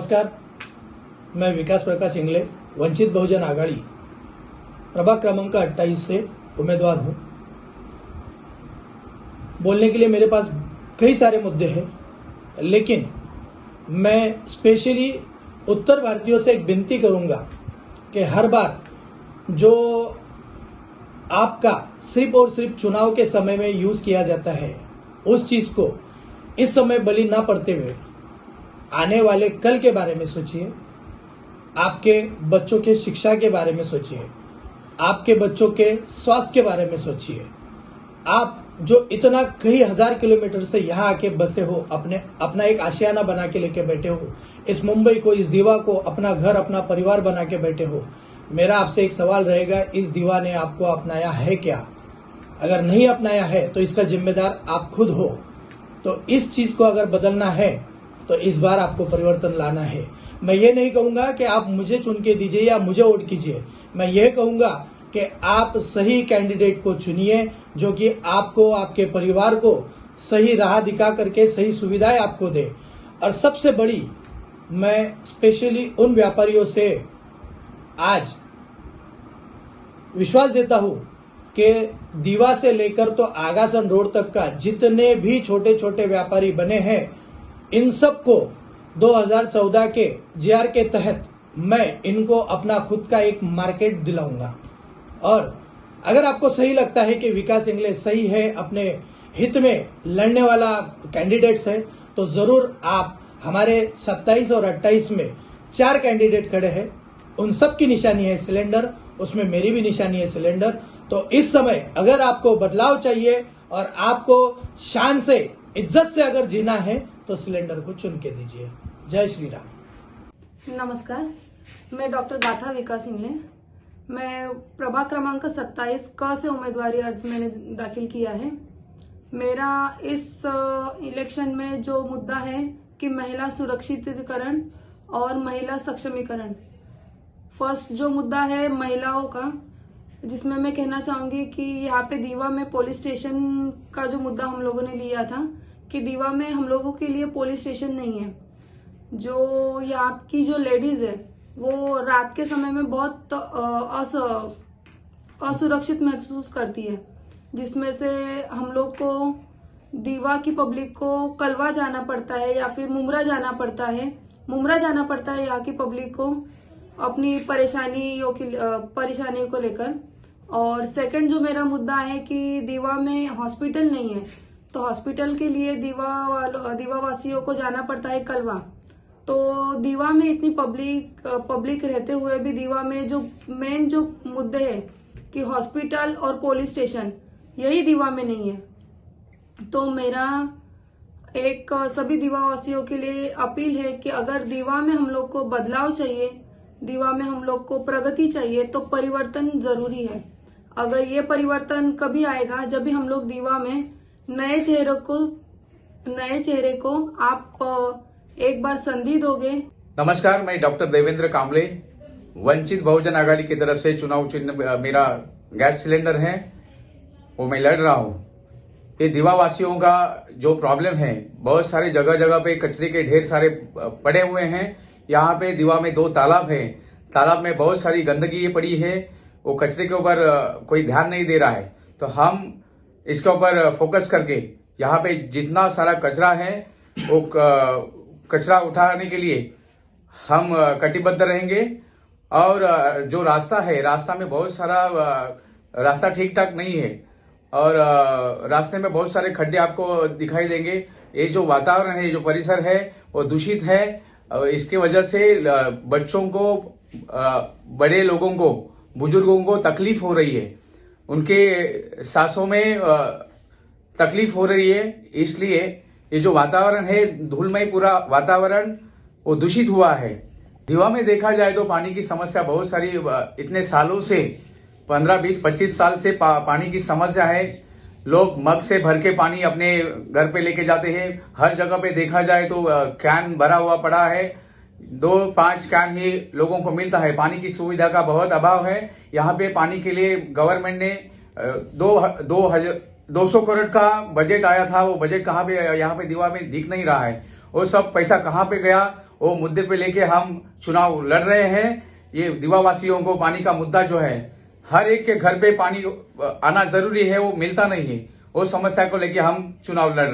नमस्कार, मैं विकास प्रकाश इंगले, वंचित बहुजन आघाड़ी प्रभाग क्रमांक 28 से उम्मीदवार हूं। बोलने के लिए मेरे पास कई सारे मुद्दे हैं, लेकिन मैं स्पेशली उत्तर भारतीयों से एक विनती करूंगा कि हर बार जो आपका सिर्फ और सिर्फ चुनाव के समय में यूज किया जाता है, उस चीज को इस समय बलि ना पड़ते हुए आने वाले कल के बारे में सोचिए। आपके बच्चों के शिक्षा के बारे में सोचिए, आपके बच्चों के स्वास्थ्य के बारे में सोचिए। आप जो इतना कई हजार किलोमीटर से यहाँ आके बसे हो, अपना एक आशियाना बना के लेके बैठे हो, इस मुंबई को, इस दीवा को अपना घर, अपना परिवार बना के बैठे हो। मेरा आपसे एक सवाल रहेगा, इस दीवा ने आपको अपनाया है क्या? अगर नहीं अपनाया है तो इसका जिम्मेदार आप खुद हो। तो इस चीज को अगर बदलना है तो इस बार आपको परिवर्तन लाना है। मैं ये नहीं कहूंगा कि आप मुझे चुन के दीजिए या मुझे वोट कीजिए। मैं ये कहूंगा कि आप सही कैंडिडेट को चुनिए, जो कि आपको, आपके परिवार को सही राह दिखा करके सही सुविधाएं आपको दे। और सबसे बड़ी, मैं स्पेशली उन व्यापारियों से आज विश्वास देता हूं कि दीवा से लेकर तो आगासन रोड तक का जितने भी छोटे छोटे व्यापारी बने हैं, इन सबको 2014 के जीआर के तहत मैं इनको अपना खुद का एक मार्केट दिलाऊंगा। और अगर आपको सही लगता है कि विकास इंगले सही है, अपने हित में लड़ने वाला कैंडिडेट्स है, तो जरूर आप हमारे 27 और 28 में 4 कैंडिडेट खड़े हैं। उन सब की निशानी है सिलेंडर, उसमें मेरी भी निशानी है सिलेंडर। तो इस समय अगर आपको बदलाव चाहिए और आपको शान से, इज्जत से अगर जीना है, तो सिलेंडर को चुन के दीजिए। जय श्री राम। नमस्कार, मैं डॉक्टर गाथा विकास इंगले। मैं प्रभाग क्रमांक 27 क से उम्मीदवारी अर्ज मैंने दाखिल किया है। मेरा इस इलेक्शन में जो मुद्दा है कि महिला सुरक्षितीकरण और महिला सक्षमीकरण। फर्स्ट जो मुद्दा है महिलाओं का, जिसमें मैं कहना चाहूंगी कि यहाँ पे दीवा में पुलिस स्टेशन का जो मुद्दा हम लोगों ने लिया था कि दीवा में हम लोगों के लिए पुलिस स्टेशन नहीं है। जो यहाँ की जो लेडीज है वो रात के समय में बहुत असुरक्षित महसूस करती है, जिसमें से हम लोग को दीवा की पब्लिक को कलवा जाना पड़ता है या फिर मुमरा जाना पड़ता है यहाँ की पब्लिक को अपनी परेशानियों को लेकर। और सेकंड जो मेरा मुद्दा है कि दीवा में हॉस्पिटल नहीं है, तो हॉस्पिटल के लिए दीवा वासियों को जाना पड़ता है कलवा। तो दीवा में इतनी पब्लिक रहते हुए भी दीवा में जो मेन जो मुद्दे हैं कि हॉस्पिटल और पुलिस स्टेशन, यही दीवा में नहीं है। तो मेरा एक सभी दीवा वासियों के लिए अपील है कि अगर दीवा में हम लोग को बदलाव चाहिए, दीवा में हम लोग को प्रगति चाहिए, तो परिवर्तन जरूरी है। अगर ये परिवर्तन कभी आएगा जब भी हम लोग दीवा में नए चेहरे को आप एक बार संधि दोगे। नमस्कार, मैं डॉक्टर देवेंद्र कामले, वंचित बहुजन आघाड़ी की तरफ से चुनाव चिन्ह मेरा गैस सिलेंडर है, वो मैं लड़ रहा हूं। ये दीवा वासियों का जो प्रॉब्लम है, बहुत सारे जगह जगह पे कचरे के ढेर सारे पड़े हुए हैं। यहाँ पे दीवा में 2 तालाब है, तालाब में बहुत सारी गंदगी पड़ी है, वो कचरे के ऊपर कोई ध्यान नहीं दे रहा है। तो हम इसके ऊपर फोकस करके यहाँ पे जितना सारा कचरा है वो कचरा उठाने के लिए हम कटिबद्ध रहेंगे। और जो रास्ता है, रास्ता में बहुत सारा रास्ता ठीक ठाक नहीं है और रास्ते में बहुत सारे खड्डे आपको दिखाई देंगे। ये जो वातावरण है, जो परिसर है, वो दूषित है। इसकी वजह से बच्चों को, बड़े लोगों को, बुजुर्गों को तकलीफ हो रही है, उनके सांसों में तकलीफ हो रही है। इसलिए ये जो वातावरण है, धूलमय पूरा वातावरण, वो दूषित हुआ है। दीवा में देखा जाए तो पानी की समस्या बहुत सारी, इतने सालों से 15, 20, 25 साल से पानी की समस्या है। लोग मग से भर के पानी अपने घर पे लेके जाते हैं। हर जगह पे देखा जाए तो कैन भरा हुआ पड़ा है, 2-5 कैन ही लोगों को मिलता है। पानी की सुविधा का बहुत अभाव है। यहाँ पे पानी के लिए गवर्नमेंट ने 200 करोड़ का बजट आया था, वो बजट कहाँ पे यहाँ पे दीवा में दिख नहीं रहा है। वो सब पैसा कहाँ पे गया, वो मुद्दे पे लेके हम चुनाव लड़ रहे हैं। ये दीवा वासियों को पानी का मुद्दा जो है, हर एक के घर पे पानी आना जरूरी है, वो मिलता नहीं है। वो समस्या को लेके हम चुनाव लड़ रहे हैं।